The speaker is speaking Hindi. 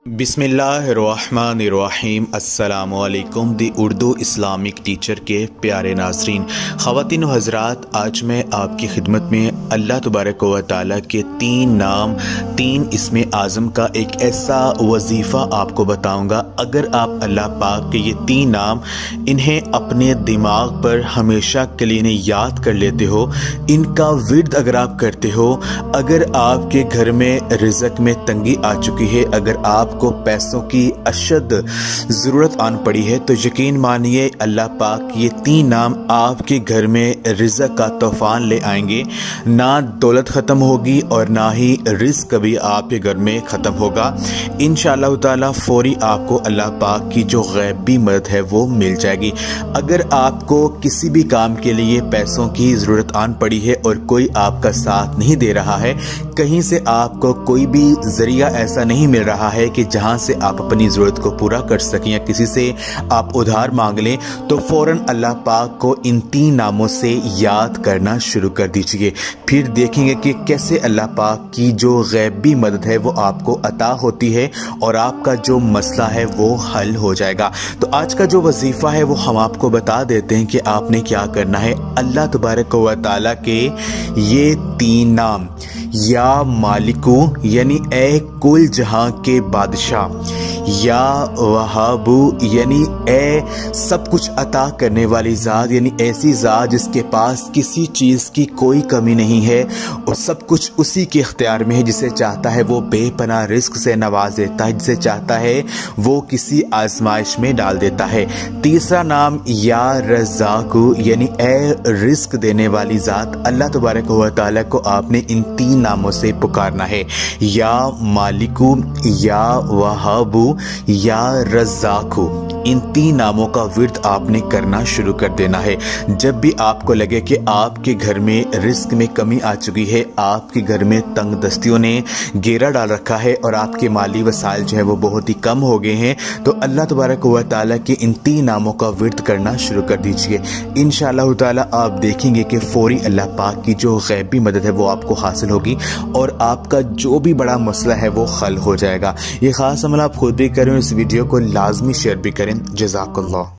बिस्मिल्लाहिर्रहमानिर्रहीम अस्सलामुअलैकुम दी उर्दू इस्लामिक टीचर के प्यारे नाज़रीन, ख़वातीन व हज़रात, आज मैं आपकी खिदमत में अल्लाह तबारक व तआला के 3 नाम 3 इस्मे आज़म का एक ऐसा वजीफ़ा आपको बताऊंगा। अगर आप अल्लाह पाक के ये 3 नाम इन्हें अपने दिमाग पर हमेशा के लिए याद कर लेते हो, इनका विर्द अगर आप करते हो, अगर आपके घर में रिज़्क़ में तंगी आ चुकी है, अगर आप को पैसों की अशद ज़रूरत आन पड़ी है, तो यकीन मानिए अल्लाह पाक ये 3 नाम आपके घर में रिज़्क़ का तूफ़ान ले आएंगे। ना दौलत ख़त्म होगी और ना ही रिज़्क़ कभी आपके घर में ख़त्म होगा। इंशाअल्लाह ताला फ़ौरी आपको अल्लाह पाक की जो गैबी मदद है वो मिल जाएगी। अगर आपको किसी भी काम के लिए पैसों की ज़रूरत आन पड़ी है और कोई आपका साथ नहीं दे रहा है, कहीं से आपको कोई भी ज़रिया ऐसा नहीं मिल रहा है कि जहां से आप अपनी ज़रूरत को पूरा कर सकें, या किसी से आप उधार मांग लें, तो फ़ौरन अल्लाह पाक को इन 3 नामों से याद करना शुरू कर दीजिए। फिर देखेंगे कि कैसे अल्लाह पाक की जो गैबी मदद है वो आपको अता होती है और आपका जो मसला है वो हल हो जाएगा। तो आज का जो वजीफ़ा है वो हम आपको बता देते हैं कि आपने क्या करना है। अल्लाह तबारक व तआला के ये 3 नाम, या मालिकू यानी ए कुल जहां के बादशाह, या वहाबू यानी ए सब कुछ अता करने वाली ज़ात, यानी ऐसी ज़ात जिसके पास किसी चीज़ की कोई कमी नहीं है और सब कुछ उसी के इख्तियार में है। जिसे चाहता है वो बेपनाह रिस्क से नवाज देता है, जिसे चाहता है वो किसी आजमाइश में डाल देता है। तीसरा नाम या रज़्ज़ाक़ू यानी ए रिस्क देने वाली ज़ात। अल्लाह तबारक व तआला को आपने इन 3 नामों से पुकारना है, या मालिकू, या वहाबू, या रज़्ज़ाक़ू। इन 3 नामों का विर्द आपने करना शुरू कर देना है। जब भी आपको लगे कि आपके घर में रिस्क में कमी आ चुकी है, आपके घर में तंग दस्तियों ने घेरा डाल रखा है और आपके माली वसाइल जो है वो बहुत ही कम हो गए हैं, तो अल्लाह तबारक व तआला के इन 3 नामों का विर्द करना शुरू कर दीजिए। इंशाअल्लाह ताला आप देखेंगे कि फौरी अल्लाह पाक की जो गैबी मदद है वो आपको हासिल होगी और आपका जो भी बड़ा मसला है वो हल हो जाएगा। ये ख़ास अमल आप खुद भी करें, इस वीडियो को लाजमी शेयर भी करें। जज़ाकल्लाह।